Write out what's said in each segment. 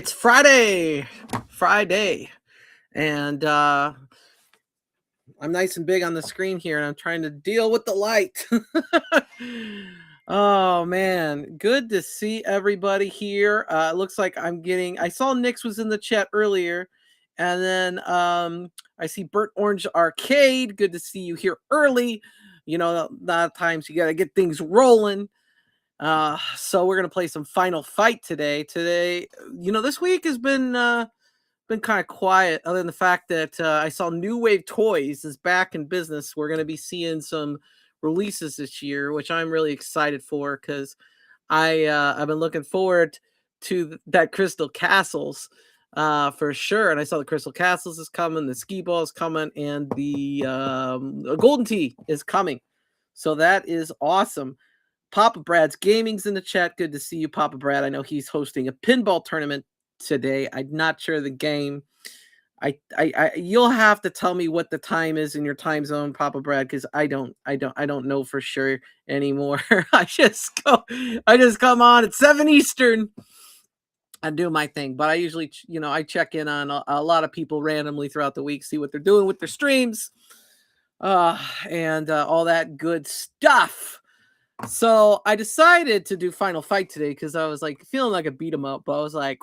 It's Friday, and I'm nice and big on the screen here, and I'm trying to deal with the light. Oh man, good to see everybody here. It looks like I saw Nick's was in the chat earlier, and then I see Burt Orange Arcade. Good to see you here early. You know, a lot of times you got to get things rolling. So we're gonna play some Final Fight today. This week has been kind of quiet, other than the fact that I saw New Wave Toys is back in business. We're gonna be seeing some releases this year, which I'm really excited for because I've been looking forward to that Crystal Castles for sure. And I saw the Crystal Castles is coming, the Skee Ball is coming, and the Golden Tee is coming. So that is awesome. Papa Brad's Gaming's in the chat. Good to see you, Papa Brad. I know he's hosting a pinball tournament today. I'm not sure the game. You'll have to tell me what the time is in your time zone, Papa Brad, because I don't know for sure anymore. I just come on at 7 Eastern and do my thing. But I usually, I check in on a lot of people randomly throughout the week, see what they're doing with their streams, and all that good stuff. So I decided to do Final Fight today because I was like feeling like a beat 'em up, but I was like,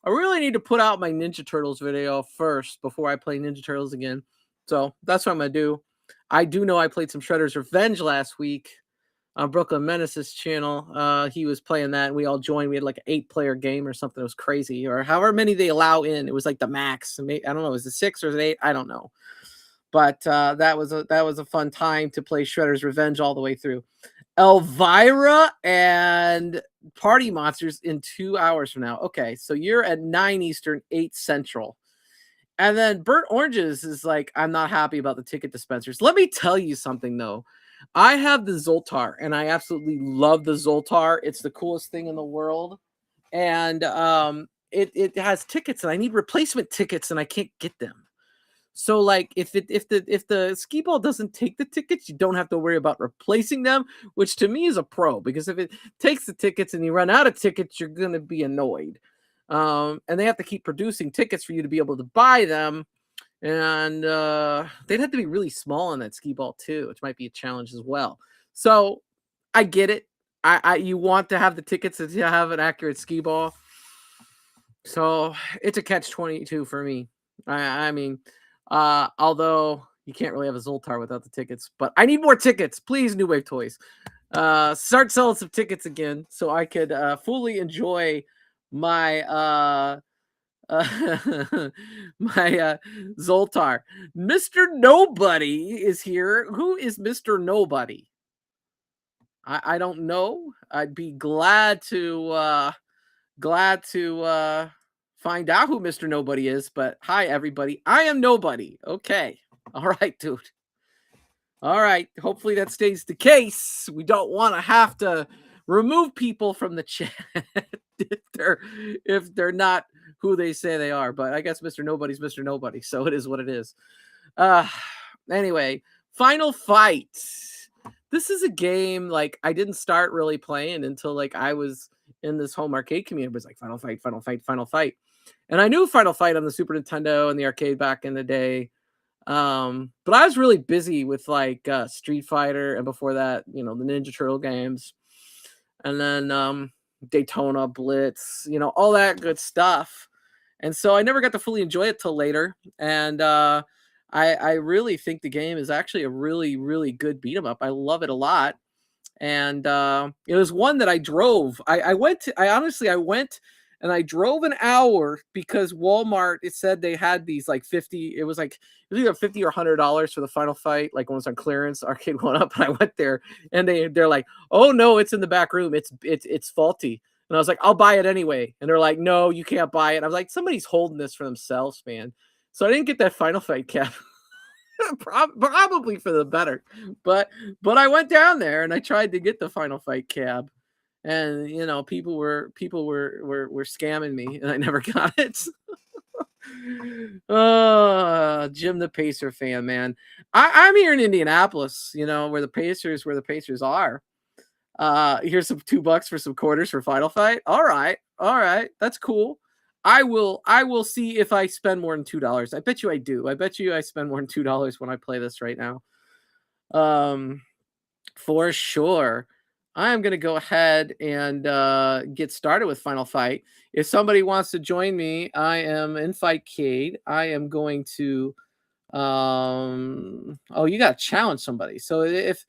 I really need to put out my Ninja Turtles video first before I play Ninja Turtles again. So that's what I'm gonna do. I do know I played some Shredder's Revenge last week on Brooklyn Menace's channel. He was playing that and we all joined. We had like an 8-player game or something. It was crazy, or however many they allow in. It was like the max. I don't know, was it 6 or 8? I don't know. But that was a fun time to play Shredder's Revenge all the way through. Elvira and Party Monsters in 2 hours from now. Okay, so you're at 9 Eastern, 8 Central. And then Burt Oranges is like, I'm not happy about the ticket dispensers. Let me tell you something, though. I have the Zoltar, and I absolutely love the Zoltar. It's the coolest thing in the world. And it has tickets, and I need replacement tickets, and I can't get them. So like if the Skee Ball doesn't take the tickets, you don't have to worry about replacing them, which to me is a pro, because if it takes the tickets and you run out of tickets, you're going to be annoyed. And they have to keep producing tickets for you to be able to buy them. And they'd have to be really small on that Skee Ball too, which might be a challenge as well. So I get it. You want to have the tickets to have an accurate Skee Ball. So it's a catch-22 for me. I mean, although you can't really have a Zoltar without the tickets, but I need more tickets, please. New Wave Toys, start selling some tickets again so I could fully enjoy my my Zoltar. Mr. Nobody is here. Who is Mr. Nobody? I don't know. I'd be glad to find out who Mr. Nobody is, but hi, everybody. I am Nobody. Okay. All right, dude. All right. Hopefully that stays the case. We don't want to have to remove people from the chat if they're not who they say they are. But I guess Mr. Nobody's Mr. Nobody, so it is what it is. Anyway, Final Fight. This is a game like I didn't start really playing until like I was in this home arcade community. It was like Final Fight, Final Fight, Final Fight. And I knew Final Fight on the Super Nintendo and the arcade back in the day. But I was really busy with like Street Fighter, and before that, the Ninja Turtle games. And then Daytona Blitz, all that good stuff. And so I never got to fully enjoy it till later. And I really think the game is actually a really, really good beat 'em up. I love it a lot. And it was one that I drove. I went and I drove an hour because Walmart, it said they had these like 50, it was either $50 or $100 for the Final Fight, like when it was on clearance, arcade went up, and I went there and they're like, oh no, it's in the back room. It's faulty. And I was like, I'll buy it anyway. And they're like, no, you can't buy it. I was like, somebody's holding this for themselves, man. So I didn't get that Final Fight cap. Probably for the better, but I went down there and I tried to get the Final Fight cab, and people were scamming me, and I never got it. Oh, Jim the Pacer fan, man. I'm here in Indianapolis, where the Pacers are. Here's some $2 for some quarters for Final Fight. All right, that's cool. I will see if I spend more than $2. I bet you I do. I bet you I spend more than $2 when I play this right now. Um, for sure. I am gonna go ahead and get started with Final Fight. If somebody wants to join me, I am in Fightcade. I am going to oh, you gotta challenge somebody. So if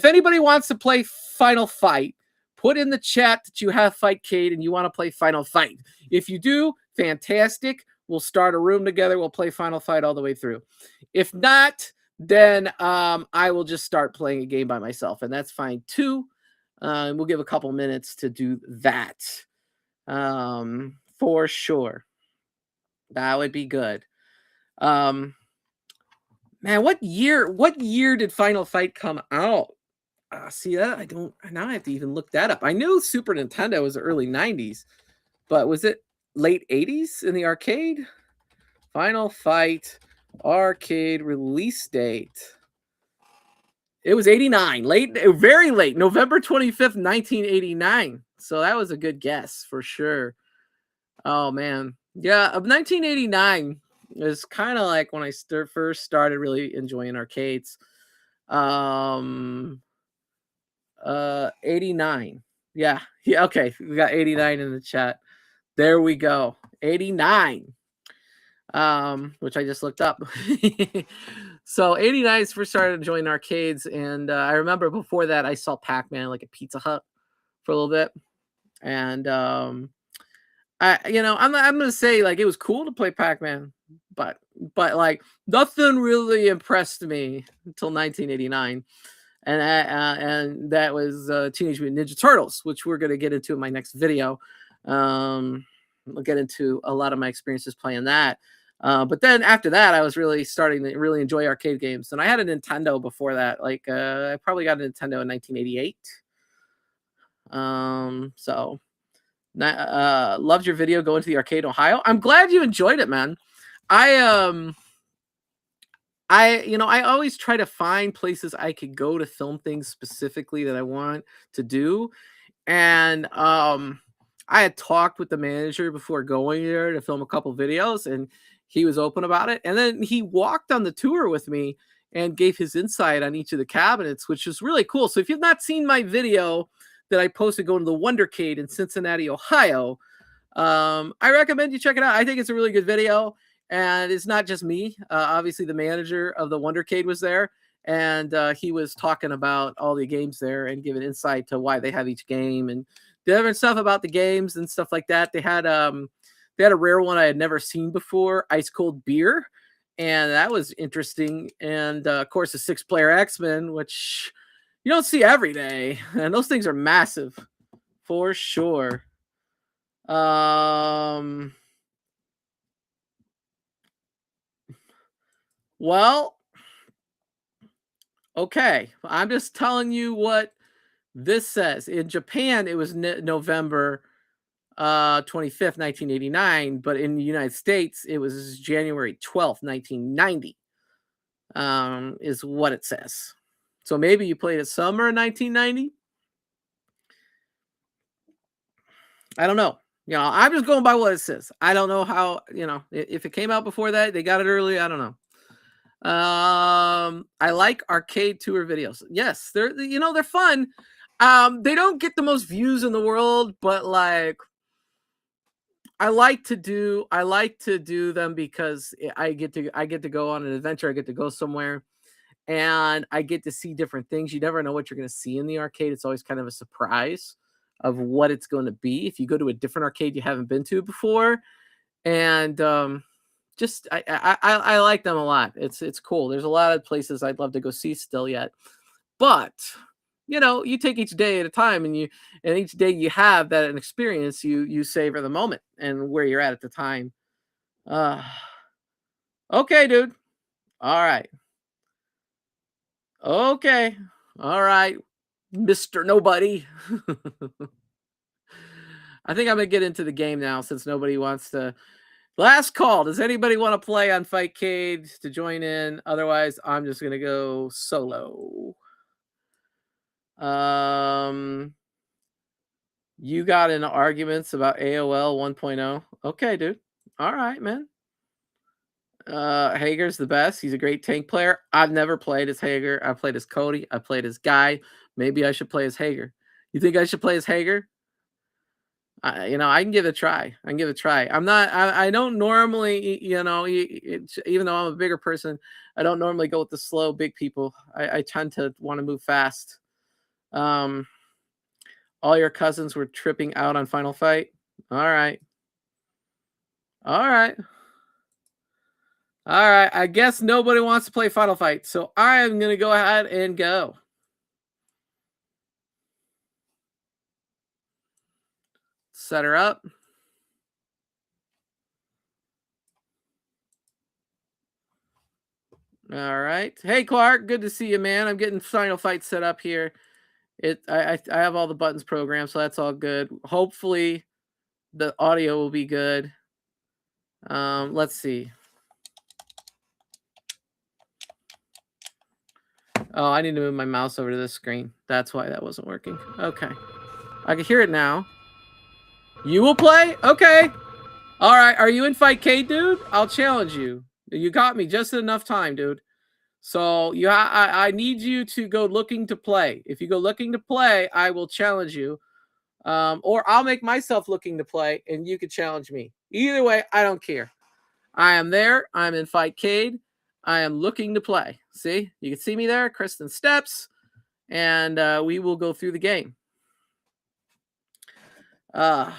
anybody wants to play Final Fight, put in the chat that you have Fightcade and you want to play Final Fight. If you do, fantastic. We'll start a room together. We'll play Final Fight all the way through. If not, then I will just start playing a game by myself, and that's fine too. We'll give a couple minutes to do that. For sure. That would be good. Man, what year did Final Fight come out? See that I don't now I have to even look that up. I knew Super Nintendo was the early 90s, but was it late 80s in the arcade? Final Fight arcade release date. It was 89, late, very late, November 25th, 1989. So that was a good guess for sure. Oh man. Yeah, of 1989 is kind of like when I first started really enjoying arcades. 89. Yeah. Yeah, okay. We got 89 in the chat. There we go. 89. Which I just looked up. So 89 is first started enjoying arcades, and I remember before that I saw Pac-Man like at Pizza Hut for a little bit. And I'm gonna say like it was cool to play Pac-Man, but like nothing really impressed me until 1989, and that was Teenage Mutant Ninja Turtles, which we're gonna get into in my next video. We'll get into a lot of my experiences playing that. But then after that, I was really starting to really enjoy arcade games, and I had a Nintendo before that. Like I probably got a Nintendo in 1988. So loved your video going to the arcade in Ohio. I'm glad you enjoyed it, man. I always try to find places I could go to film things specifically that I want to do. And I had talked with the manager before going there to film a couple videos, and he was open about it. And then he walked on the tour with me and gave his insight on each of the cabinets, which is really cool. So if you've not seen my video that I posted going to the Wondercade in Cincinnati, Ohio, I recommend you check it out. I think it's a really good video, and it's not just me. Obviously, the manager of the Wondercade was there, and he was talking about all the games there and giving insight to why they have each game and different stuff about the games and stuff like that. They had a rare one I had never seen before, ice cold beer, and that was interesting. And of course, the 6-player X-Men, which you don't see every day, and those things are massive for sure. Well, okay. I'm just telling you what this says. In Japan, it was November 25th, 1989, but in the United States, it was January 12th, 1990. Is what it says. So maybe you played it summer in 1990. I don't know. I'm just going by what it says. I don't know how, if it came out before that, they got it early. I don't know. I like arcade tour videos. Yes, they're fun. They don't get the most views in the world, but like I like to do them because I get to go on an adventure. I get to go somewhere and I get to see different things. You never know what you're going to see in the arcade. It's always kind of a surprise of what it's going to be if you go to a different arcade you haven't been to before. And just I like them a lot. It's cool. There's a lot of places I'd love to go see still yet, but you take each day at a time, and each day you have that an experience, you savor the moment and where you're at the time. Okay, dude. All right. Okay. All right, Mr. Nobody. I think I'm gonna get into the game now since nobody wants to. Last call. Does anybody want to play on Fightcade to join in? Otherwise, I'm just gonna go solo. You got into arguments about AOL 1.0. Okay, dude. All right, man. Hager's the best. He's a great tank player. I've never played as Hager. I played as Cody. I played as Guy. Maybe I should play as Hager. You think I should play as Hager? I can give it a try. I can give it a try. I don't normally, even though I'm a bigger person, I don't normally go with the slow big people. I tend to want to move fast. All your cousins were tripping out on Final Fight. All right. All right. All right. I guess nobody wants to play Final Fight, so I am going to go ahead and go. Set her up. All right. Hey, Clark. Good to see you, man. I'm getting Final Fight set up here. I have all the buttons programmed, so that's all good. Hopefully, the audio will be good. Let's see. Oh, I need to move my mouse over to this screen. That's why that wasn't working. Okay. I can hear it now. You will play? Okay. All right. Are you in Fight K, dude? I'll challenge you. You got me just enough time, dude. So I need you to go looking to play. If you go looking to play, I will challenge you. Or I'll make myself looking to play, and you can challenge me. Either way, I don't care. I am there. I'm in Fightcade. I am looking to play. See? You can see me there. Kristen Steps. And we will go through the game. While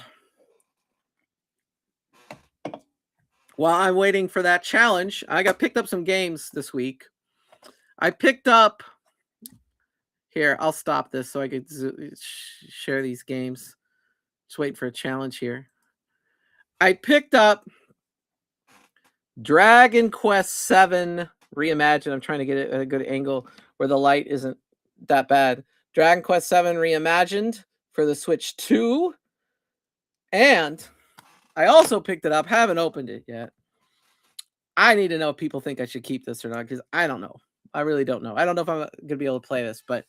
I'm waiting for that challenge, I got picked up some games this week. I picked up... Here, I'll stop this so I could share these games. Just wait for a challenge here. I picked up Dragon Quest VII Reimagined. I'm trying to get it at a good angle where the light isn't that bad. Dragon Quest VII Reimagined for the Switch 2. And I also picked it up. Haven't opened it yet. I need to know if people think I should keep this or not, because I don't know. I really don't know. I don't know if I'm going to be able to play this, but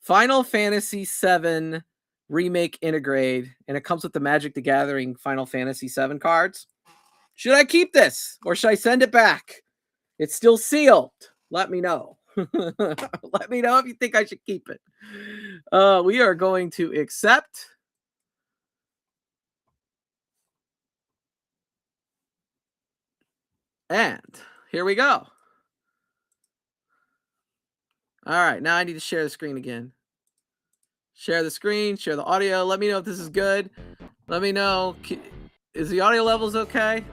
Final Fantasy VII Remake Integrate, and it comes with the Magic the Gathering Final Fantasy VII cards. Should I keep this or should I send it back? It's still sealed. Let me know. Let me know if you think I should keep it. We are going to accept. And here we go. All right, now I need to share the screen again. Share the screen, share the audio. Let me know if this is good. Let me know. Is the audio levels okay?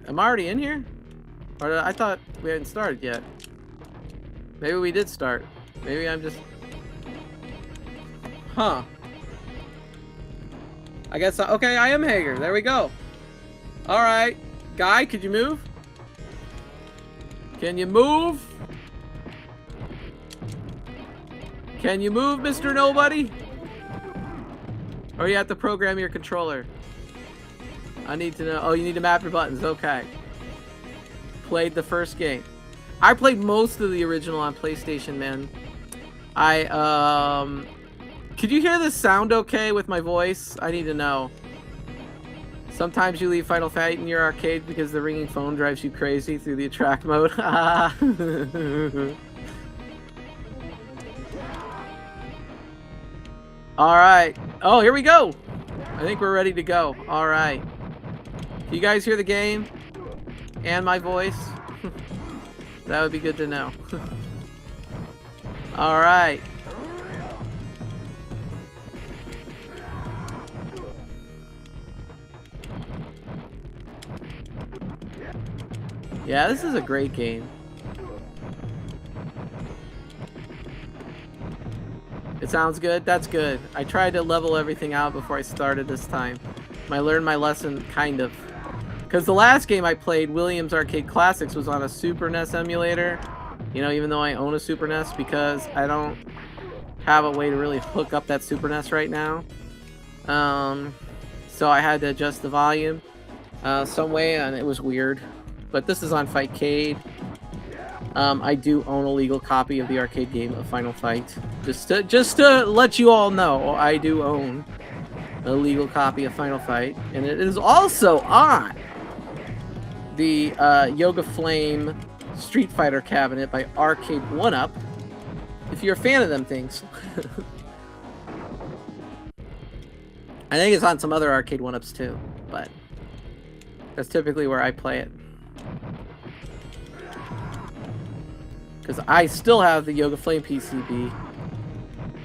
I'm already in here? Or I thought we hadn't started yet. Maybe we did start. Maybe I'm just... Huh. I guess... Okay, I am Hager. There we go. All right. Guy, could you move? Can you move? Can you move, Mr. Nobody? Or you have to program your controller? I need to know. Oh, you need to map your buttons. Okay. Played the first game. I played most of the original on PlayStation, man. Could you hear the sound okay with my voice? I need to know. Sometimes you leave Final Fight in your arcade because the ringing phone drives you crazy through the attract mode. All right. Oh, here we go. I think we're ready to go. All right. Can you guys hear the game and my voice? That would be good to know. All right. Yeah, this is a great game. It sounds good? That's good. I tried to level everything out before I started this time. I learned my lesson, kind of. Because the last game I played, Williams Arcade Classics, was on a Super NES emulator. You know, even though I own a Super NES, because I don't have a way to really hook up that Super NES right now. So I had to adjust the volume some way, and it was weird. But this is on Fightcade. I do own a legal copy of the arcade game of Final Fight. Just to let you all know, I do own a legal copy of Final Fight, and it is also on the Yoga Flame Street Fighter cabinet by Arcade 1-Up. If you're a fan of them things. I think it's on some other Arcade 1-Ups too, but that's typically where I play it. Because I still have the Yoga Flame PCB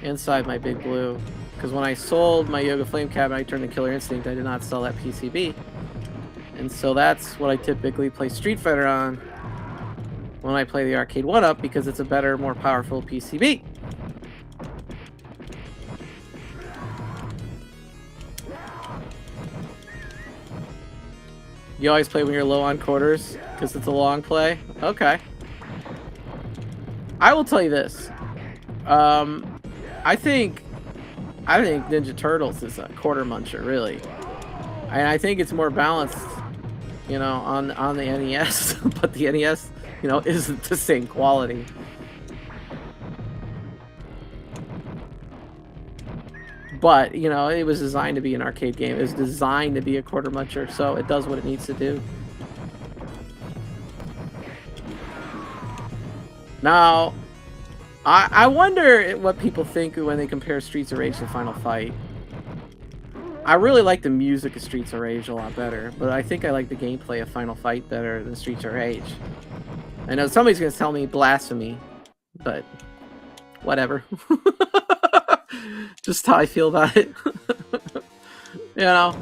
inside my Big Blue. Because when I sold my Yoga Flame cabinet, I turned to Killer Instinct, I did not sell that PCB. And so that's what I typically play Street Fighter on when I play the Arcade 1-Up, because it's a better, more powerful PCB. You always play when you're low on quarters because it's a long play? Okay. I will tell you this. I think Ninja Turtles is a quarter muncher, really. And I think it's more balanced, you know, on the NES, but the NES, you know, isn't the same quality. But, you know, it was designed to be an arcade game. It was designed to be a quarter muncher, so it does what it needs to do. Now, I wonder what people think when they compare Streets of Rage to Final Fight. I really like the music of Streets of Rage a lot better, but I think I like the gameplay of Final Fight better than Streets of Rage. I know somebody's going to tell me blasphemy, but whatever. Just how I feel about it. You know?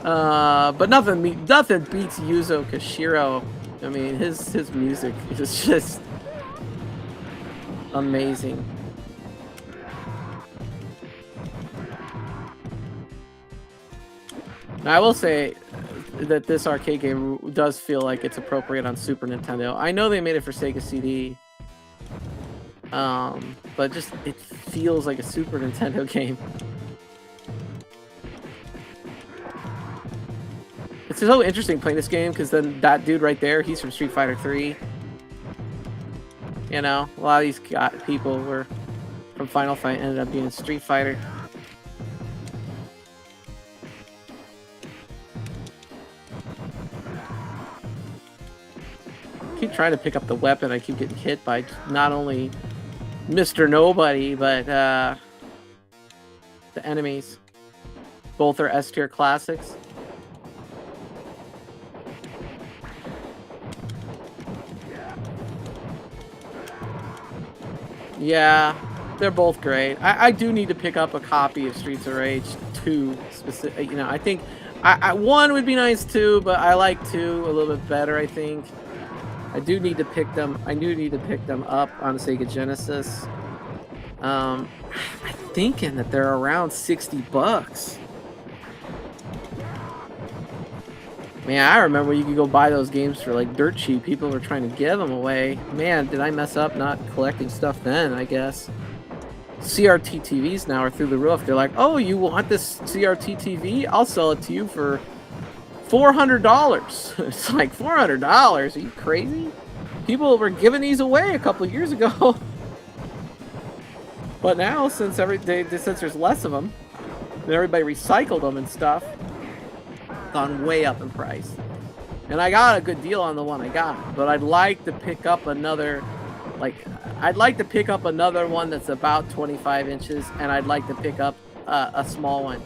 But nothing beats Yuzo Koshiro. I mean, his music is just amazing. Now, I will say that this arcade game does feel like it's appropriate on Super Nintendo. I know they made it for Sega CD, but just it feels like a Super Nintendo game. It's so interesting playing this game because then that dude right there, he's from Street Fighter 3. You know, a lot of these people were from Final Fight, ended up being in Street Fighter. I keep trying to pick up the weapon. I keep getting hit by not only Mr. Nobody, but the enemies. Both are S-tier classics. Yeah, they're both great. I do need to pick up a copy of Streets of Rage 2 specific. You know, I think 1 would be nice too, but I like 2 a little bit better, I think. I do need to pick them. I do need to pick them up on Sega Genesis. I'm thinking that they're around $60. Man, I remember you could go buy those games for like dirt cheap. People were trying to give them away. Man, did I mess up not collecting stuff then, I guess. CRT TVs now are through the roof. They're like, oh, you want this CRT TV? I'll sell it to you for $400. It's like, $400? Are you crazy? People were giving these away a couple of years ago. But now, since there's less of them, and everybody recycled them and stuff, gone way up in price. And I got a good deal on the one I got, but I'd like to pick up another, I'd like to pick up another one that's about 25 inches, and I'd like to pick up a small one.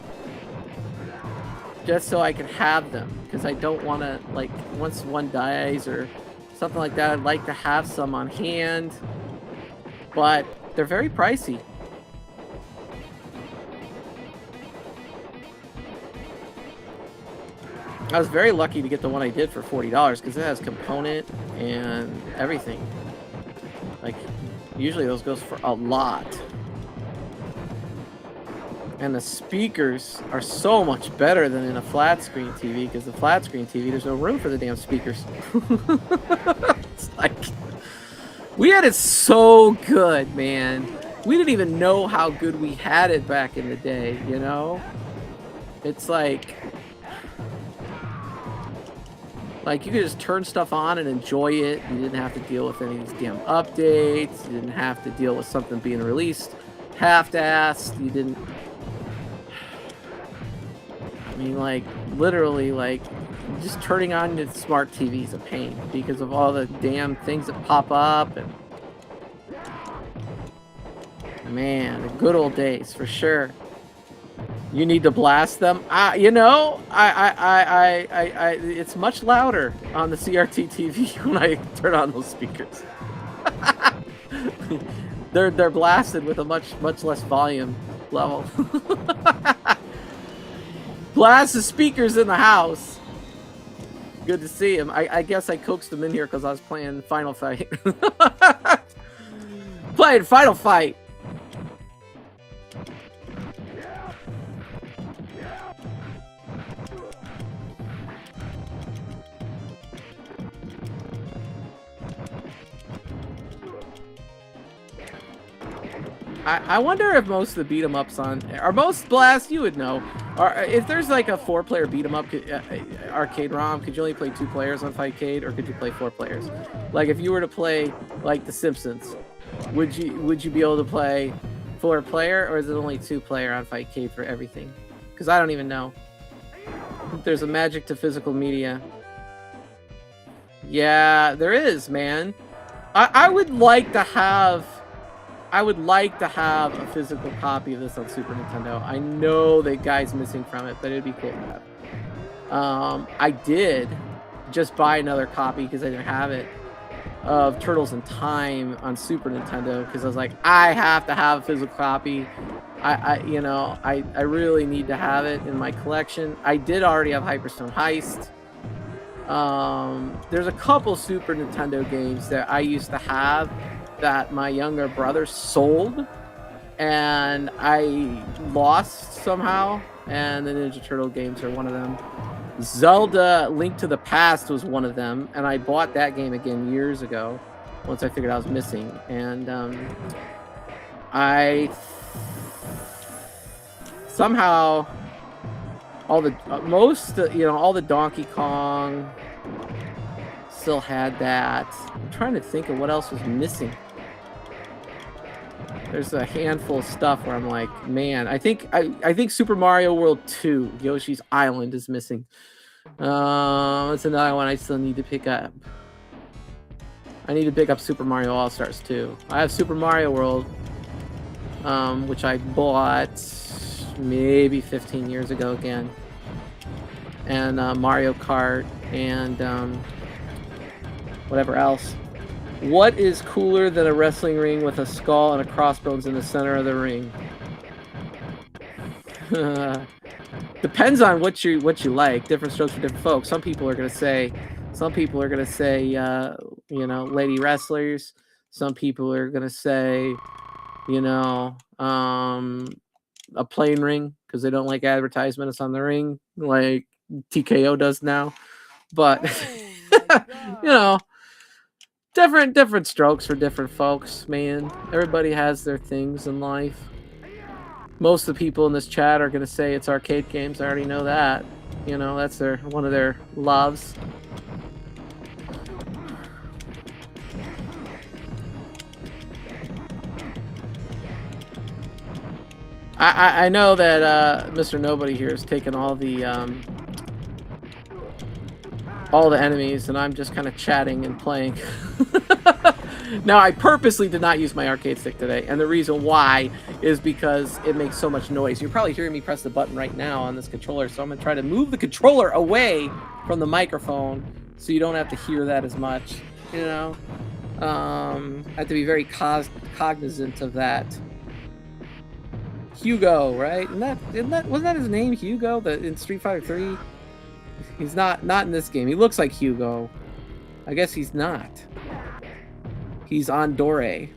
Just so I can have them, because I don't want to, like, once one dies or something like that, I'd like to have some on hand, but they're very pricey. I was very lucky to get the one I did for $40 because it has component and everything. Like, usually those goes for a lot. And the speakers are so much better than in a flat screen TV, because the flat screen TV, there's no room for the damn speakers. It's like, we had it so good, man. We didn't even know how good we had it back in the day, you know? It's like, Like, you could just turn stuff on and enjoy it. You didn't have to deal with any of these damn updates. You didn't have to deal with something being released half-assed. You didn't... I mean, like, literally, like, just turning on the smart TV is a pain because of all the damn things that pop up. And man, the good old days, for sure. You need to blast them. You know, it's much louder on the CRT TV when I turn on those speakers. they're blasted with a much less volume level. Blast the speakers in the house. Good to see him. I guess I coaxed him in here because I was playing Final Fight. Playing Final Fight. I wonder if most of the beat 'em ups are most Blast, you would know. If there's like a 4-player beat 'em up arcade ROM, could you only play 2 players on Fightcade, or could you play 4 players? Like if you were to play like The Simpsons, would you be able to play 4-player, or is it only 2-player on Fightcade for everything? Because I don't even know. There's a magic to physical media. Yeah, there is, man. I would like to have a physical copy of this on Super Nintendo. I know that guy's missing from it, but it'd be cool to have. I did just buy another copy because I didn't have it of Turtles in Time on Super Nintendo because I was like, I have to have a physical copy. I really need to have it in my collection. I did already have Hyperstone Heist. There's a couple Super Nintendo games that I used to have that my younger brother sold and I lost somehow, and the Ninja Turtle games are one of them. Zelda Link to the Past was one of them, and I bought that game again years ago once I figured I was missing. And I somehow all the Donkey Kong still had that. I'm trying to think of what else was missing. There's a handful of stuff where I'm like, man, I think Super Mario World 2, Yoshi's Island, is missing. That's another one I still need to pick up. I need to pick up Super Mario All-Stars 2. I have Super Mario World, which I bought maybe 15 years ago again. And Mario Kart and whatever else. What is cooler than a wrestling ring with a skull and a crossbones in the center of the ring? Depends on what you like. Different strokes for different folks. Some people are gonna say, lady wrestlers. Some people are gonna say, a plain ring because they don't like advertisements on the ring, like TKO does now. But different strokes for different folks, man. Everybody has their things in life. Most of the people in this chat are going to say it's arcade games. I already know that. That's one of their loves. I know that Mr. Nobody here has taken all the enemies, and I'm just kind of chatting and playing. Now, I purposely did not use my arcade stick today, and the reason why is because it makes so much noise. You're probably hearing me press the button right now on this controller, so I'm going to try to move the controller away from the microphone so you don't have to hear that as much, I have to be very cognizant of that. Hugo, right? Wasn't that his name, Hugo, in Street Fighter 3? He's not in this game. He looks like Hugo. I guess he's not. He's Andore.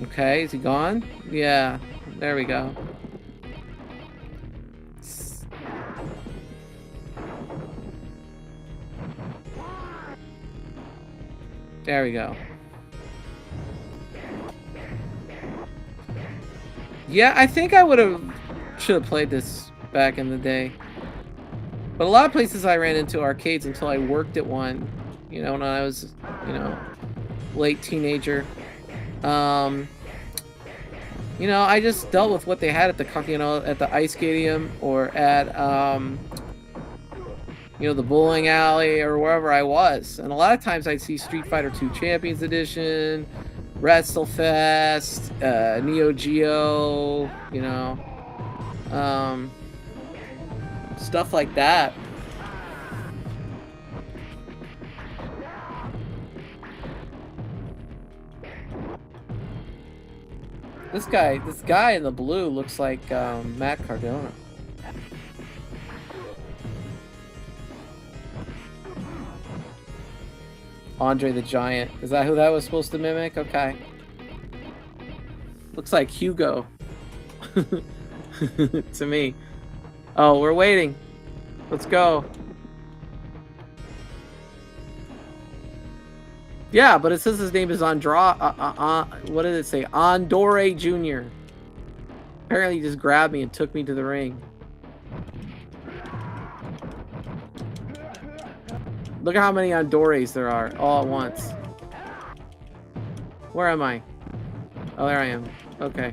Okay, is he gone? Yeah, there we go. There we go. Yeah, I think I should have played this back in the day. But a lot of places I ran into arcades until I worked at one, you know, when I was, you know, late teenager. You know, I just dealt with what they had at the, you know, at the ice stadium or at, you know, the bowling alley or wherever I was. And a lot of times I'd see Street Fighter 2 Champions Edition, WrestleFest, Neo Geo, you know, stuff like that. This guy in the blue looks like Matt Cardona. Andre the Giant. Is that who that was supposed to mimic? Okay. Looks like Hugo. To me. Oh, we're waiting. Let's go. Yeah, but it says his name is what did it say? Andore Jr. Apparently he just grabbed me and took me to the ring. Look at how many Andores there are all at once. Where am I? Oh, there I am. Okay.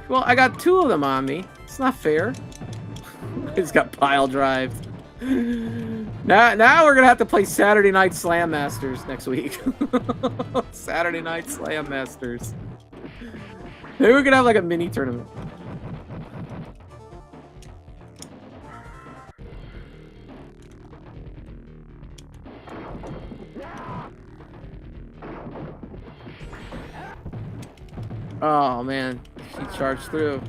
Well, I got 2 of them on me. It's not fair. He's got pile drives. Now we're gonna have to play Saturday Night Slam Masters next week. Saturday Night Slam Masters. Maybe we're gonna have like a mini tournament. Oh man, he charged through.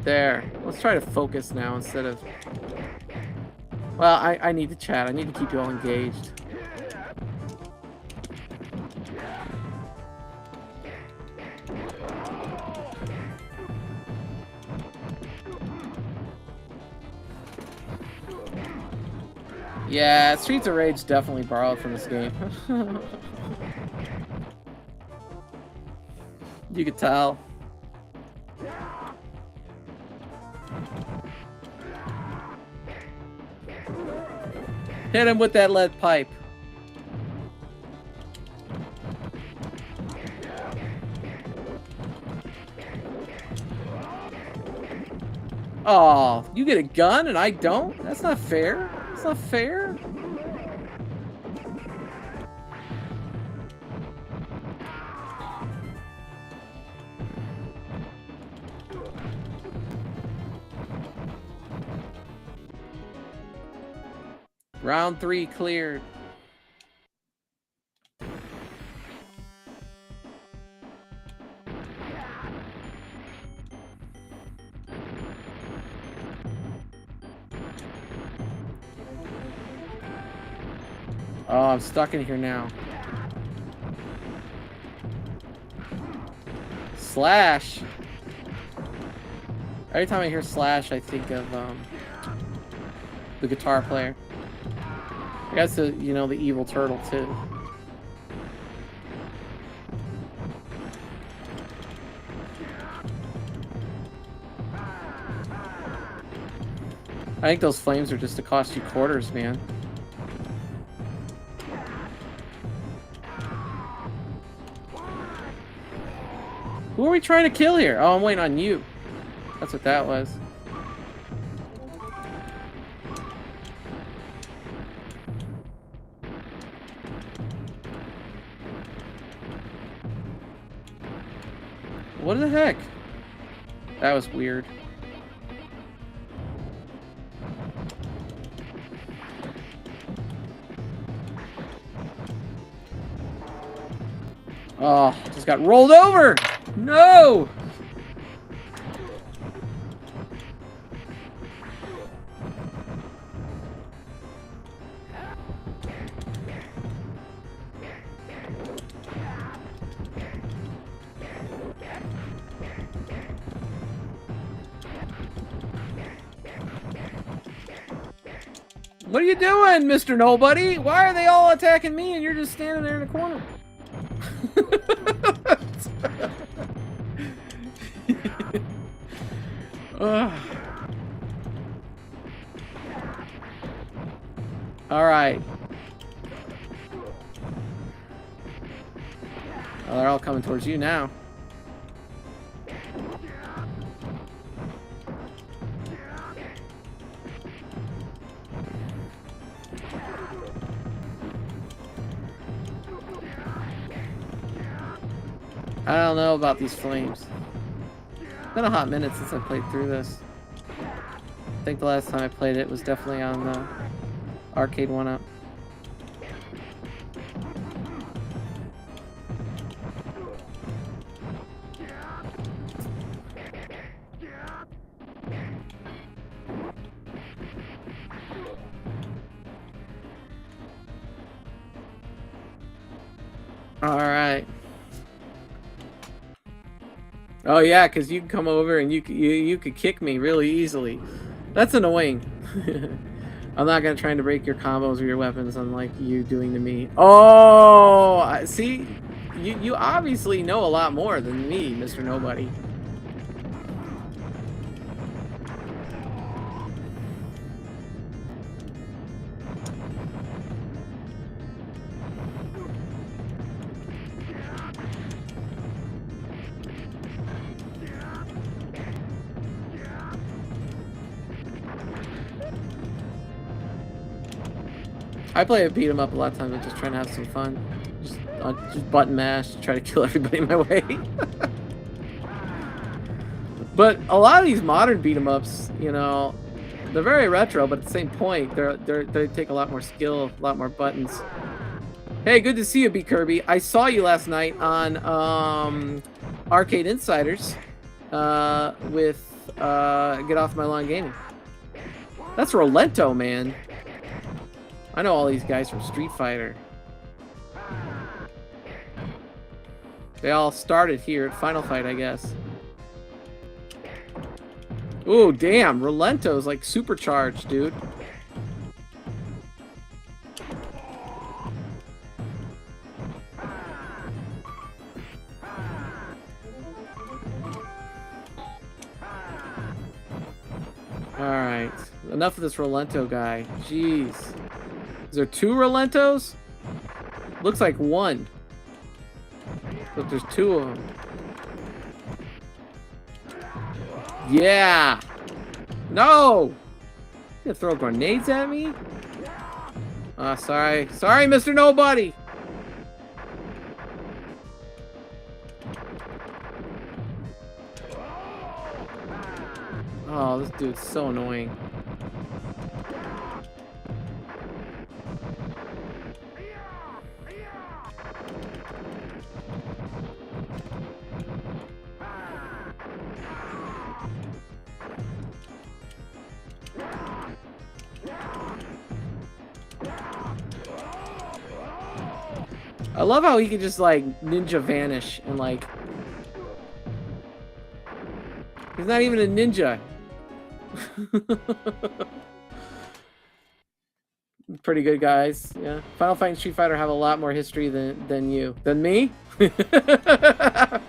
There. Let's try to focus now instead of... Well, I need to chat. I need to keep you all engaged. Yeah, Streets of Rage definitely borrowed from this game. You could tell. Hit him with that lead pipe. Oh, you get a gun and I don't? That's not fair. That's not fair. Round 3 cleared. Oh, I'm stuck in here now. Slash. Every time I hear Slash, I think of the guitar player. I guess the, you know, the evil turtle too. I think those flames are just to cost you quarters, man. Who are we trying to kill here? Oh, I'm waiting on you. That's what that was. What the heck? That was weird. Oh, just got rolled over! No! What are you doing, Mr. Nobody? Why are they all attacking me and you're just standing there in the corner? All right. Well, they're all coming towards you now. I don't know about these flames. It's been a hot minute since I played through this. I think the last time I played it was definitely on the arcade 1-up. All right. Oh yeah, because you can come over and you could kick me really easily. That's annoying. I'm not gonna try to break your combos or your weapons, unlike you doing to me. Oh, I see. You obviously know a lot more than me, Mr. Nobody. I play a beat 'em up a lot of times. I'm just trying to have some fun. Just button mash, try to kill everybody in my way. But a lot of these modern beat 'em ups, you know, they're very retro, but at the same point, they take a lot more skill, a lot more buttons. Hey, good to see you, B Kirby. I saw you last night on Arcade Insiders with Get Off My Lawn Gaming. That's Rolento, man. I know all these guys from Street Fighter. They all started here at Final Fight, I guess. Ooh, damn. Rolento's like supercharged, dude. Alright. Enough of this Rolento guy. Jeez. Is there 2 Rolentos? Looks like 1. But there's 2 of them. Yeah! No! You gonna throw grenades at me? Sorry. Sorry, Mr. Nobody! Oh, this dude's so annoying. I love how he can just like ninja vanish and like he's not even a ninja. Pretty good guys, yeah. Final Fight and Street Fighter have a lot more history than you. Than me? A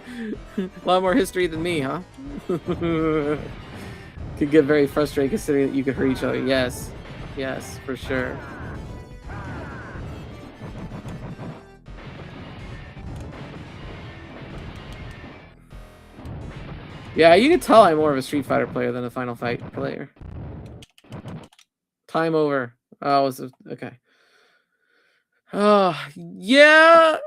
lot more history than me, huh? Could get very frustrated considering that you could hurt each other. Yes. Yes, for sure. Yeah, you can tell I'm more of a Street Fighter player than a Final Fight player. Time over. Oh, was it okay? Yeah.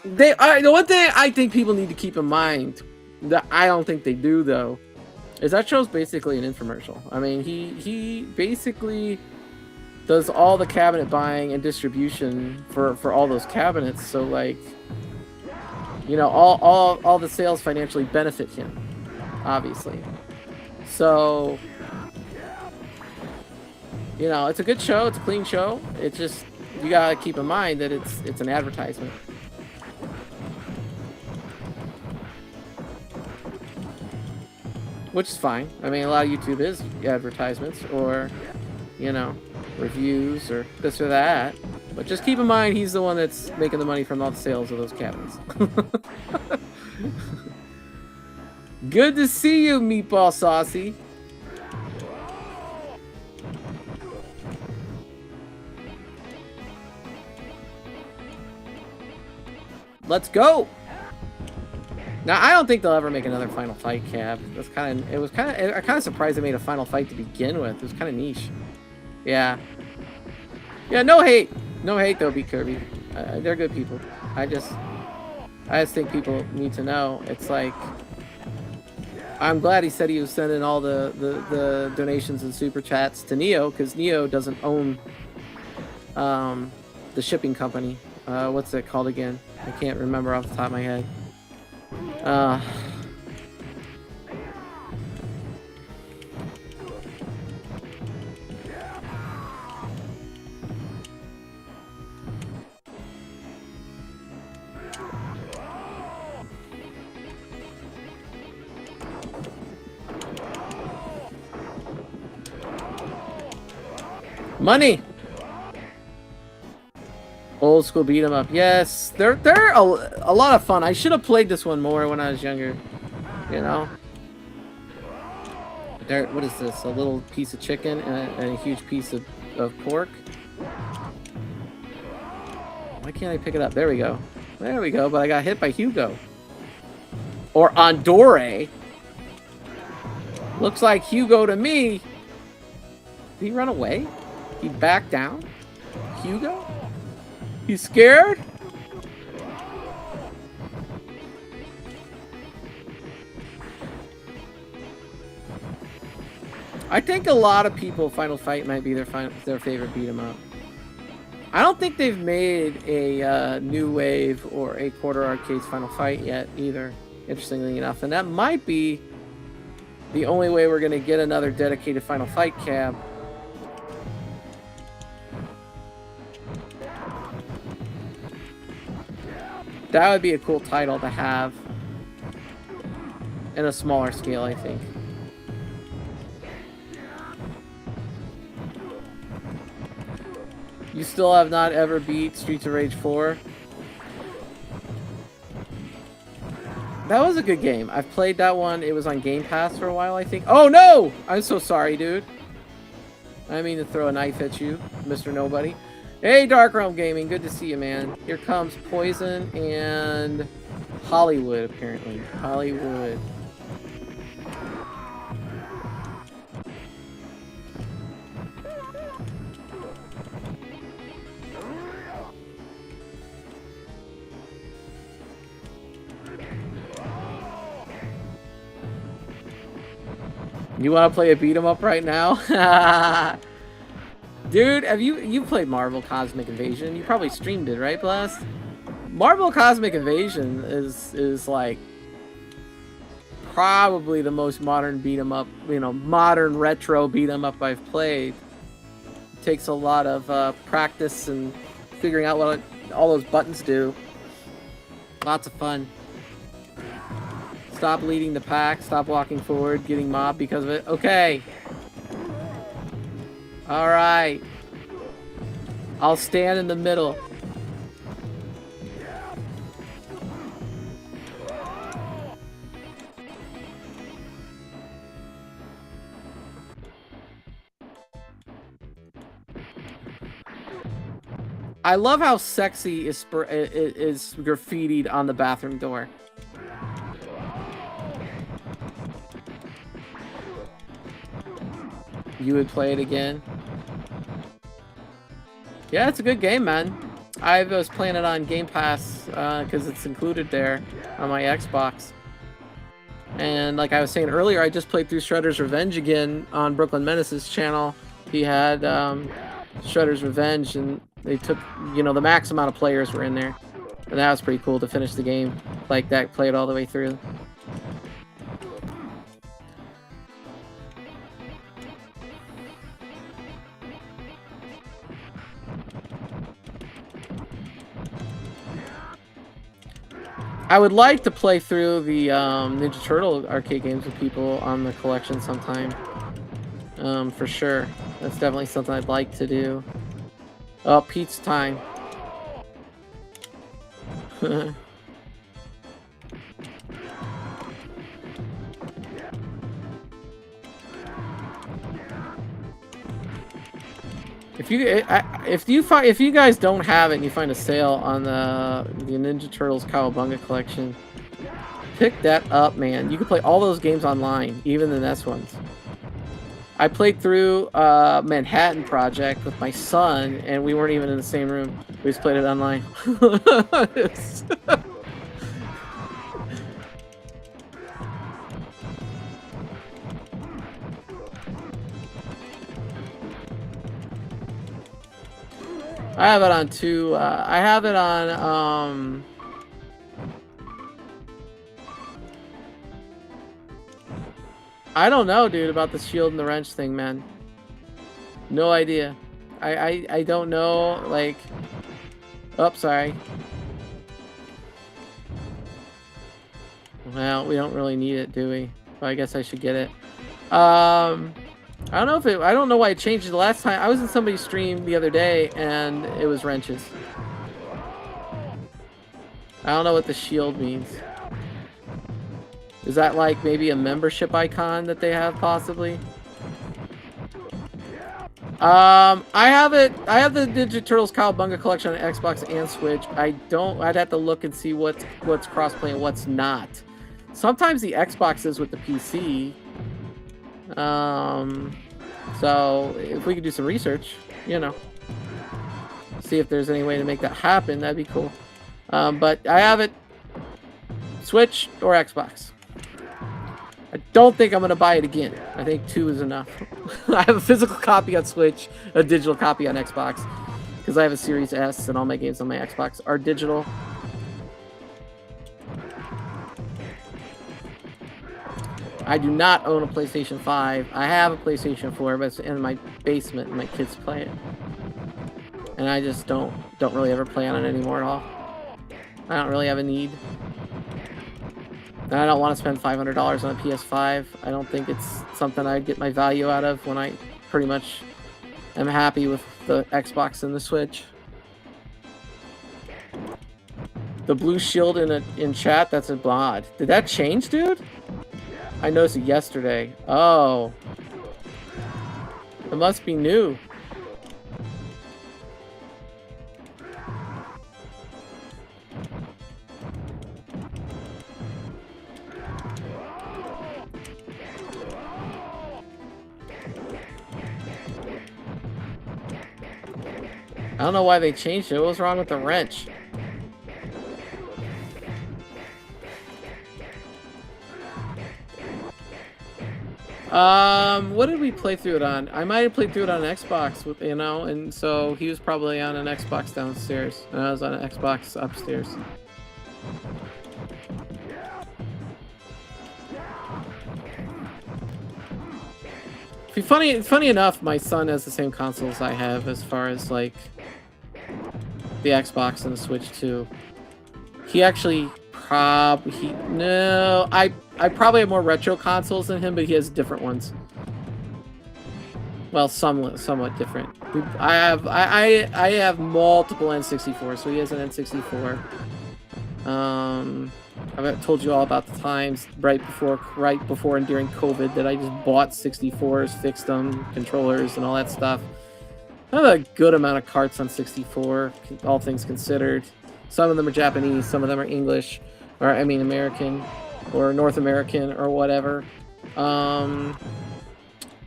The one thing I think people need to keep in mind that I don't think they do though is that show's basically an infomercial. I mean, he basically does all the cabinet buying and distribution for all those cabinets. So like, you know, all the sales financially benefit him, obviously. So, you know, it's a good show. It's a clean show. It's just you gotta keep in mind that it's an advertisement. Which is fine. I mean, a lot of YouTube is advertisements or, you know, reviews or this or that. But just keep in mind, he's the one that's making the money from all the sales of those cabins. Good to see you, Meatball Saucy. Let's go. Now I don't think they'll ever make another Final Fight cab. That's kind of. It was kind of. I'm kind of surprised they made a Final Fight to begin with. It was kind of niche. Yeah. Yeah. No hate. No hate though, B Kirby. They're good people. I just think people need to know. It's like. I'm glad he said he was sending all the donations and super chats to Neo, because Neo doesn't own the shipping company. What's it called again? I can't remember off the top of my head. Money. Old school beat 'em up. Yes, they're a lot of fun. I should have played this one more when I was younger. You know. There. What is this? A little piece of chicken and a huge piece of pork. Why can't I pick it up? There we go. There we go. But I got hit by Hugo. Or Andore. Looks like Hugo to me. Did he run away? He backed down? Hugo? He's scared? I think a lot of people, Final Fight might be their favorite beat 'em up. I don't think they've made a New Wave or a Quarter Arcades Final Fight yet either, interestingly enough. And that might be the only way we're going to get another dedicated Final Fight cab. That would be a cool title to have in a smaller scale, I think. You still have not ever beat Streets of Rage 4? That was a good game. I've played that one. It was on Game Pass for a while, I think. Oh, no! I'm so sorry, dude. I didn't mean to throw a knife at you, Mr. Nobody. Hey, Dark Realm Gaming. Good to see you, man. Here comes Poison and Hollywood, apparently. Hollywood. You want to play a beat 'em up right now? Dude, have you played Marvel Cosmic Invasion? You probably streamed it, right, Blast? Marvel Cosmic Invasion is like probably the most modern beat 'em up, you know, modern retro beat 'em up I've played. It takes a lot of practice and figuring out what all those buttons do. Lots of fun. Stop leading the pack, stop walking forward, getting mobbed because of it. Okay. Alright. I'll stand in the middle. I love how sexy is graffitied on the bathroom door. You would play it again? Yeah, it's a good game, man. I was playing it on Game Pass because it's included there on my Xbox. And like I was saying earlier, I just played through Shredder's Revenge again on Brooklyn Menace's channel. He had Shredder's Revenge, and they took, you know, the max amount of players were in there. And that was pretty cool to finish the game like that, play it all the way through. I would like to play through the Ninja Turtle arcade games with people on the collection sometime. For sure. That's definitely something I'd like to do. Oh, Pete's time. If you guys don't have it and you find a sale on the Ninja Turtles Cowabunga collection, pick that up, man. You can play all those games online, even the NES ones. I played through Manhattan Project with my son, and we weren't even in the same room. We just played it online. I have it on two. I have it on. I don't know, dude, about the shield and the wrench thing, man. No idea. I don't know, like... Oh, sorry. Well, we don't really need it, do we? Well, I guess I should get it. I don't know if it... I don't know why it changed the last time. I was in somebody's stream the other day, and it was wrenches. I don't know what the shield means. Is that like maybe a membership icon that they have, possibly? I have it. I have the Ninja Turtles Cowabunga collection on Xbox and Switch. I'd have to look and see what's crossplay and what's not. Sometimes the Xbox is with the PC. So if we could do some research, you know, see if there's any way to make that happen, that'd be cool. But I have it Switch or Xbox. I don't think I'm going to buy it again. I think 2 is enough. I have a physical copy on Switch, a digital copy on Xbox, because I have a Series S and all my games on my Xbox are digital. I do not own a PlayStation 5. I have a PlayStation 4, but it's in my basement and my kids play it. And I just don't really ever play on it anymore at all. I don't really have a need. And I don't want to spend $500 on a PS5. I don't think it's something I'd get my value out of when I pretty much am happy with the Xbox and the Switch. The blue shield in chat, that's a mod. Did that change, dude? I noticed it yesterday. Oh. It must be new. I don't know why they changed it. What was wrong with the wrench? What did we play through it on? I might have played through it on an Xbox, with, you know, and so he was probably on an Xbox downstairs, and I was on an Xbox upstairs. Funny enough, my son has the same consoles I have as far as like the Xbox and the Switch too. He actually I probably have more retro consoles than him, but he has different ones. Well, somewhat different. I have multiple N64s, so he has an N64. I've told you all about the times right before and during COVID that I just bought 64s, fixed them, controllers, and all that stuff. I have a good amount of carts on 64, all things considered. Some of them are Japanese, some of them are English, or I mean American, or North American, or whatever.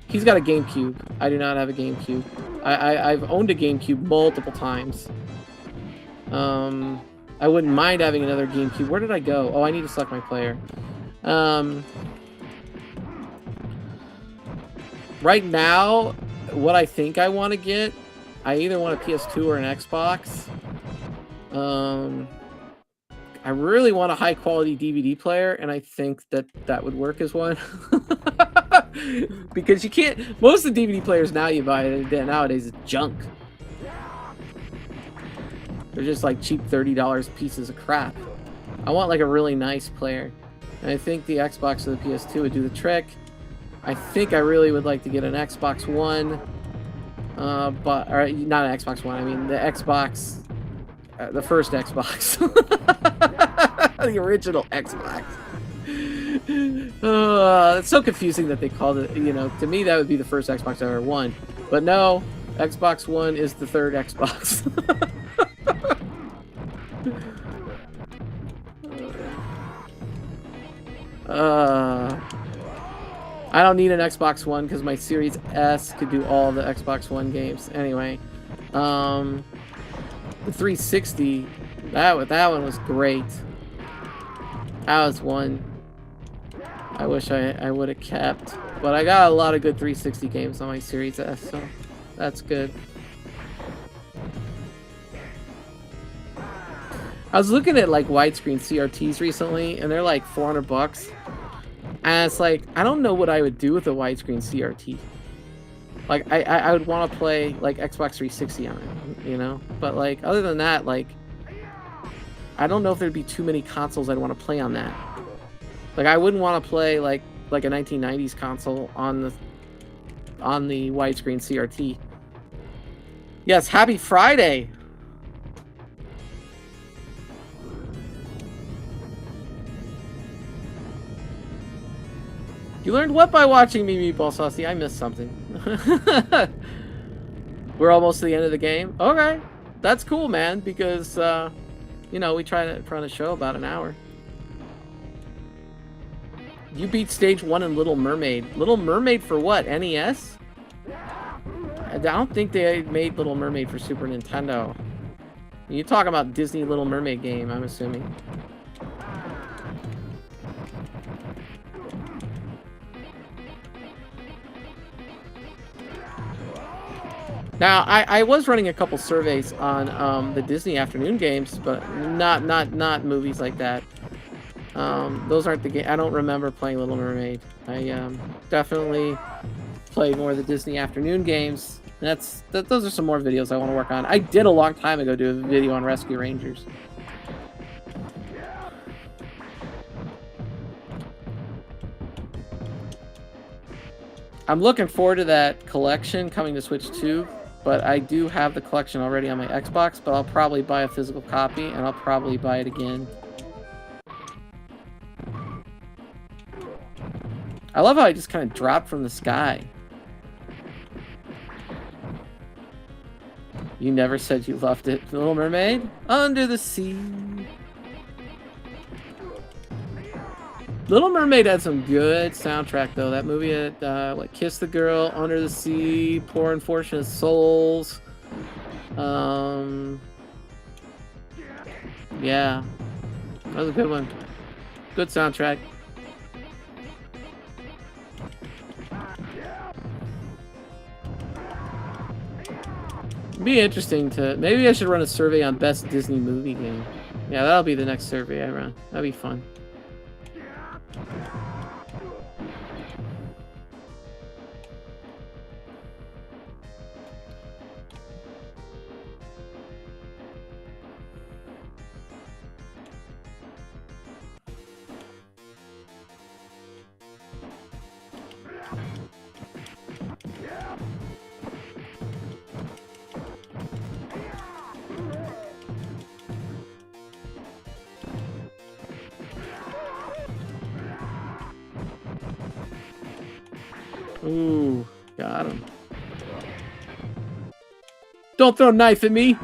He's got a GameCube. I do not have a GameCube. I've owned a GameCube multiple times. I wouldn't mind having another GameCube. Where did I go? Oh, I need to select my player. Right now, what I think I want to get, I either want a PS2 or an Xbox. I really want a high-quality DVD player, and I think that would work as one. Because you can't... Most of the DVD players now you buy nowadays is junk. They're just like cheap $30 pieces of crap. I want like a really nice player. And I think the Xbox or the PS2 would do the trick. I think I really would like to get an Xbox One. but or not an Xbox One. I mean the Xbox, the first Xbox, the original Xbox. It's so confusing that they called it. You know, to me that would be the first Xbox I ever won, but no, Xbox One is the third Xbox. I don't need an Xbox One because my Series S could do all the Xbox One games. Anyway, the 360, that one was great. That was one I wish I would have kept, but I got a lot of good 360 games on my Series S, so that's good. I was looking at like widescreen CRTs recently, and they're like $400. And it's like, I don't know what I would do with a widescreen CRT. Like, I would want to play, like, Xbox 360 on it, you know? But, like, other than that, like, I don't know if there'd be too many consoles I'd want to play on that. Like, I wouldn't want to play, like a 1990s console on the widescreen CRT. Yes, happy Friday! You learned what by watching me, Meatball Saucy? I missed something. We're almost to the end of the game. Okay, that's cool, man. Because you know, we try to run a show about an hour. You beat stage 1 in Little Mermaid. Little Mermaid for what? NES? I don't think they made Little Mermaid for Super Nintendo. You talking about Disney Little Mermaid game? I'm assuming. Now, I was running a couple surveys on the Disney afternoon games, but not movies like that. Those aren't the game. I don't remember playing Little Mermaid. I definitely played more of the Disney afternoon games. Those are some more videos I want to work on. I did a long time ago do a video on Rescue Rangers. I'm looking forward to that collection coming to Switch 2. But I do have the collection already on my Xbox, but I'll probably buy a physical copy, and I'll probably buy it again. I love how I just kind of dropped from the sky. You never said you loved it, Little Mermaid? Under the Sea. Little Mermaid had some good soundtrack, though. That movie had, like, Kiss the Girl, Under the Sea, Poor Unfortunate Souls. Yeah. That was a good one. Good soundtrack. It'd be interesting to... Maybe I should run a survey on best Disney movie game. Yeah, that'll be the next survey I run. That'd be fun. Ooh, got him. Don't throw a knife at me!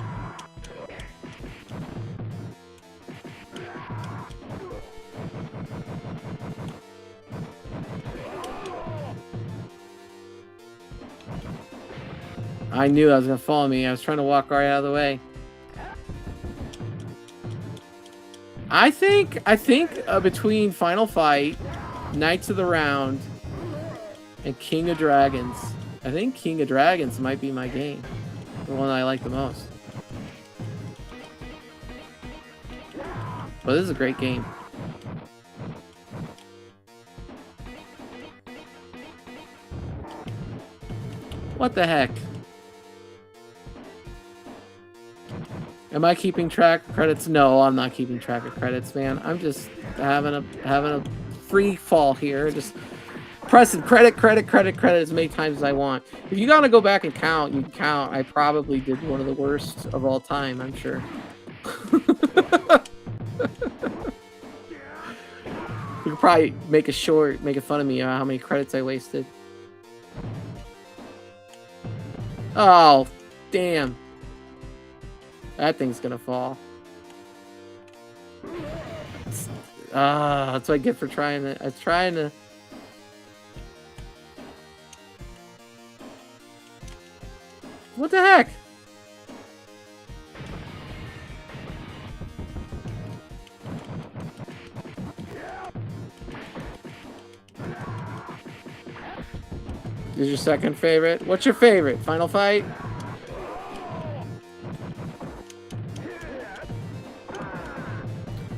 I knew that was gonna follow me. I was trying to walk right out of the way. I think between Final Fight, Knights of the Round, and King of Dragons. I think King of Dragons might be my game. The one I like the most. But this is a great game. What the heck? Am I keeping track of credits? No, I'm not keeping track of credits, man. I'm just having a free fall here. Just pressing credit as many times as I want. If you gotta go back and count, you can count. I probably did one of the worst of all time, I'm sure. You could probably make a short, making fun of me how many credits I wasted. Oh, damn. That thing's gonna fall. That's what I get for trying to... What the heck? Is your second favorite? What's your favorite? Final Fight?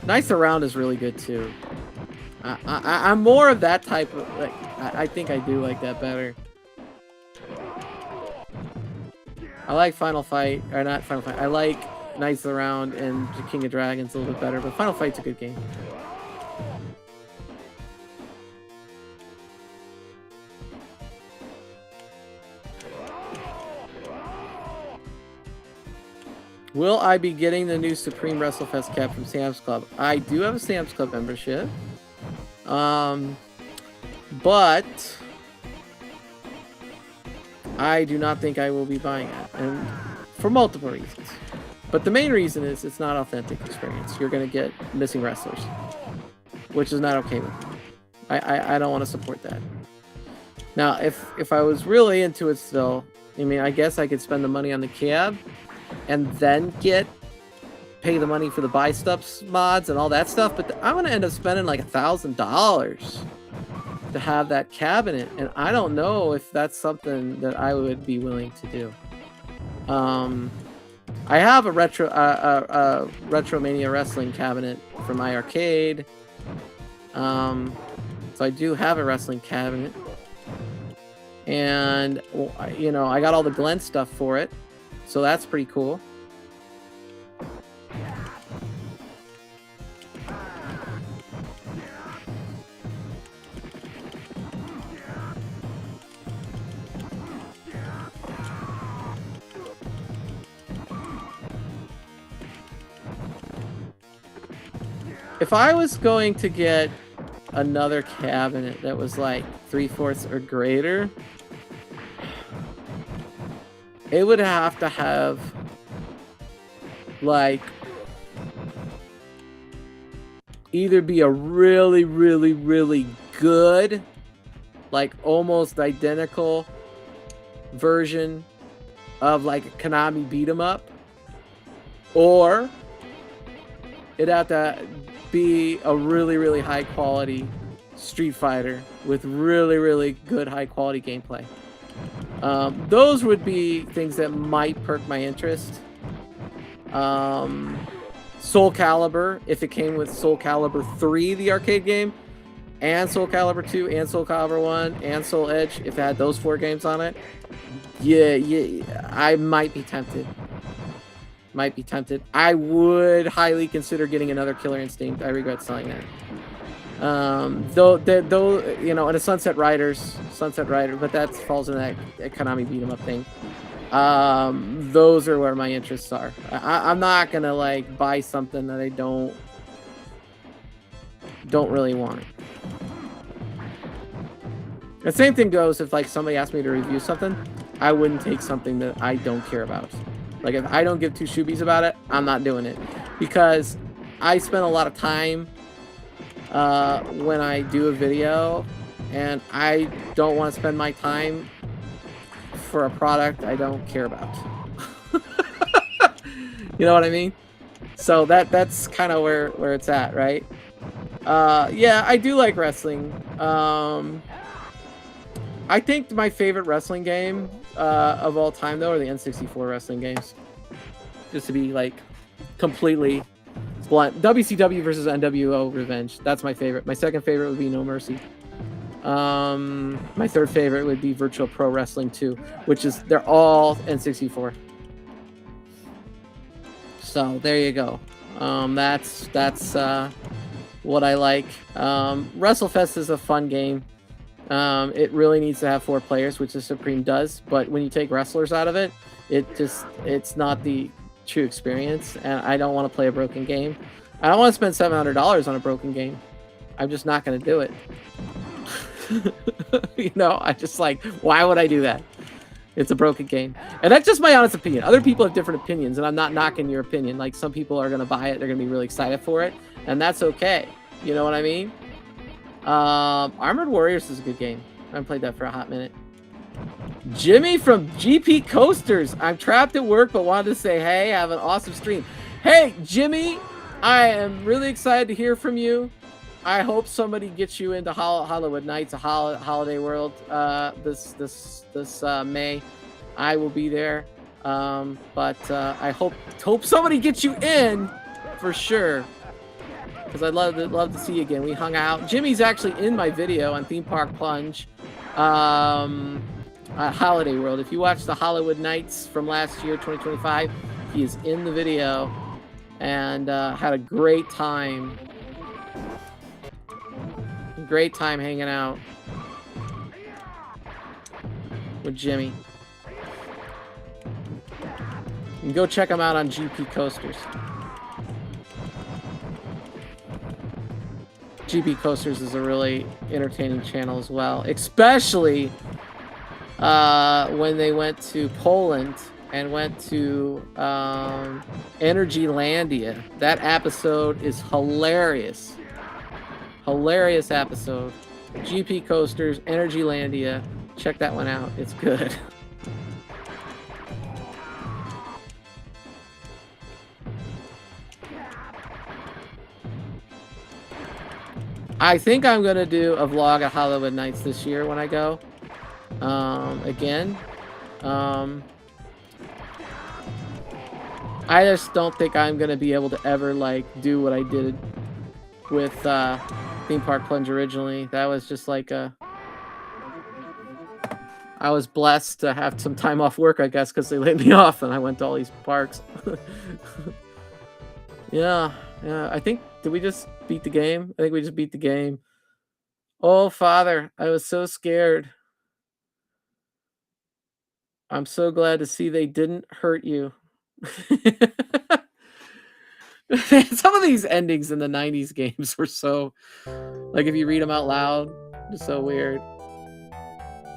Nice Around is really good too. I'm more of that type of, like, I think I do like that better. I like Final Fight, or not Final Fight, I like Knights Around and King of Dragons a little bit better, but Final Fight's a good game. Will I be getting the new Supreme WrestleFest cap from Sam's Club? I do have a Sam's Club membership. But I do not think I will be buying it, and for multiple reasons. But the main reason is it's not authentic experience. You're gonna get missing wrestlers, which is not okay with me. I don't want to support that. Now, if I was really into it still, I mean, I guess I could spend the money on the cab and then pay the money for the buy stuffs mods and all that stuff, but I'm gonna end up spending like $1,000 to have that cabinet, and I don't know if that's something that I would be willing to do. I have a Retromania wrestling cabinet from my arcade, so I do have a wrestling cabinet, and you know, I got all the Glenn stuff for it, so that's pretty cool. If I was going to get another cabinet that was like 3/4 or greater, it would have to have like either be a really, really, really good, like almost identical version of like a Konami Beatemup, or it'd have to be a really, really high quality Street Fighter with really, really good high quality gameplay. Those would be things that might perk my interest. Soul Calibur, if it came with Soul Calibur 3, the arcade game, and Soul Calibur 2, and Soul Calibur 1, and Soul Edge, if it had those 4 games on it, yeah, I might be tempted. I would highly consider getting another Killer Instinct. I regret selling that. Though, you know, and a Sunset Rider, but that falls in that Konami beat 'em up thing. Those are where my interests are. I'm not gonna like buy something that I don't really want. The same thing goes if like somebody asked me to review something, I wouldn't take something that I don't care about. Like if I don't give two shoobies about it, I'm not doing it, because I spend a lot of time when I do a video, and I don't want to spend my time for a product I don't care about. You know what I mean? So that's kind of where it's at, right? Yeah, I do like wrestling. I think my favorite wrestling game of all time, though, are the N64 wrestling games. Just to be like completely blunt, WCW versus NWO Revenge. That's my favorite. My second favorite would be No Mercy. My third favorite would be Virtual Pro Wrestling 2, which is, they're all N64. So there you go. That's what I like. WrestleFest is a fun game. It really needs to have 4 players, which the Supreme does, but when you take wrestlers out of it, it's not the true experience, and I don't want to play a broken game. I don't want to spend $700 on a broken game. I'm just not going to do it. You know, I just like, why would I do that? It's a broken game. And that's just my honest opinion. Other people have different opinions, and I'm not knocking your opinion. Like, some people are going to buy it. They're going to be really excited for it, and that's okay. You know what I mean? Armored Warriors is a good game. I haven't played that for a hot minute. Jimmy from GP Coasters. I'm trapped at work, but wanted to say, hey, have an awesome stream. Hey, Jimmy, I am really excited to hear from you. I hope somebody gets you into Hollywood Nights, a holiday world, this May. I will be there, but I hope somebody gets you in for sure, because I'd love to see you again. We hung out. Jimmy's actually in my video on Theme Park Plunge, Holiday World. If you watch the Hollywood Nights from last year, 2025, he is in the video, and had a great time. Great time hanging out with Jimmy. You can go check him out on GP Coasters. GP Coasters is a really entertaining channel as well, especially when they went to Poland and went to Energylandia. That episode is hilarious. Hilarious episode. GP Coasters, Energylandia. Check that one out. It's good. I think I'm going to do a vlog at Hollywood Nights this year when I go. Again. I just don't think I'm going to be able to ever, like, do what I did with Theme Park Plunge originally. That was just like I was blessed to have some time off work, I guess, because they laid me off and I went to all these parks. Yeah, I think, did we just beat the game? I think we just beat the game. Oh, Father, I was so scared. I'm so glad to see they didn't hurt you. Some of these endings in the 90s games were so, like, if you read them out loud, it's so weird.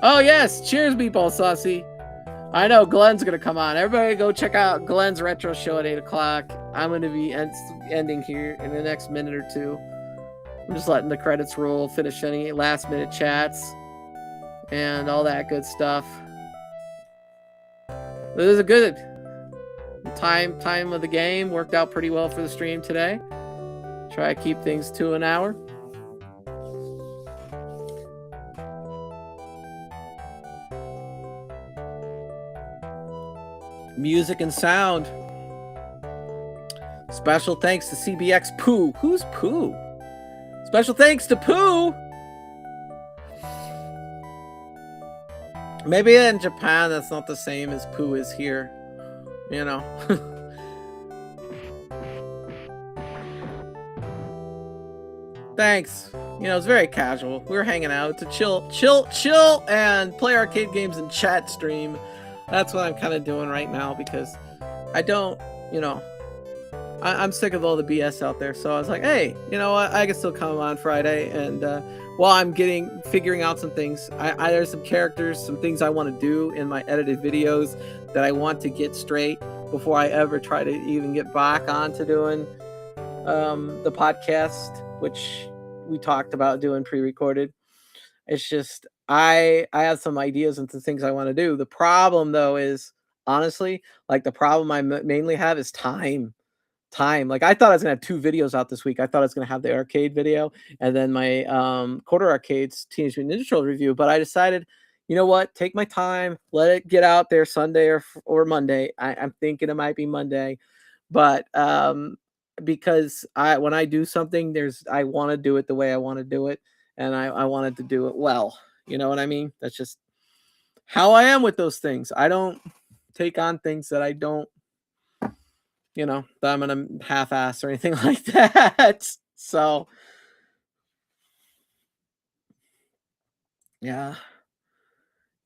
Oh, yes. Cheers, Meatball Saucy. I know Glenn's going to come on. Everybody go check out Glenn's retro show at 8 o'clock. I'm going to be ending here in the next minute or two. I'm just letting the credits roll, finish any last minute chats, and all that good stuff. This is a good time of the game. Worked out pretty well for the stream today. Try to keep things to an hour. Music and sound. Special thanks to CBX Pooh. Who's Pooh? Special thanks to Pooh. Maybe in Japan that's not the same as Pooh is here. You know. Thanks. You know, it's very casual. We were hanging out to chill, and play arcade games and chat stream. That's what I'm kind of doing right now, because I don't, you know, I'm sick of all the BS out there. So I was like, hey, you know what? I can still come on Friday, and while I'm figuring out some things, there's some characters, some things I want to do in my edited videos that I want to get straight before I ever try to even get back onto doing the podcast, which we talked about doing pre-recorded. It's just, I have some ideas and some things I want to do. The problem, though, is, honestly, like, the problem I mainly have is time. Like, I thought I was gonna have 2 videos out this week. I thought I was gonna have the arcade video and then my quarter arcades Teenage Mutant Ninja Turtles review, but I decided, you know what, take my time, let it get out there Sunday or Monday. I'm thinking it might be Monday, but because when I do something, I want to do it the way I want to do it, and I wanted to do it well. You know what I mean? That's just how I am with those things. I don't take on things that I don't, you know, that I'm gonna half-ass or anything like that. So Yeah.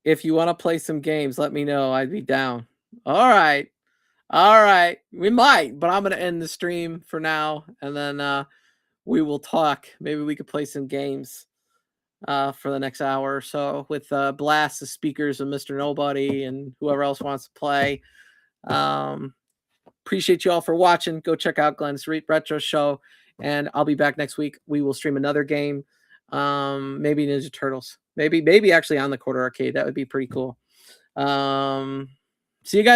If you want to play some games, let me know. I'd be down. All right. All right. We might, but I'm going to end the stream for now, and then we will talk. Maybe we could play some games for the next hour or so with Blast, the speakers, and Mr. Nobody, and whoever else wants to play. Appreciate you all for watching. Go check out Glenn's Retro Show, and I'll be back next week. We will stream another game, maybe Ninja Turtles, maybe actually on the Quarter Arcade. That would be pretty cool. See you guys.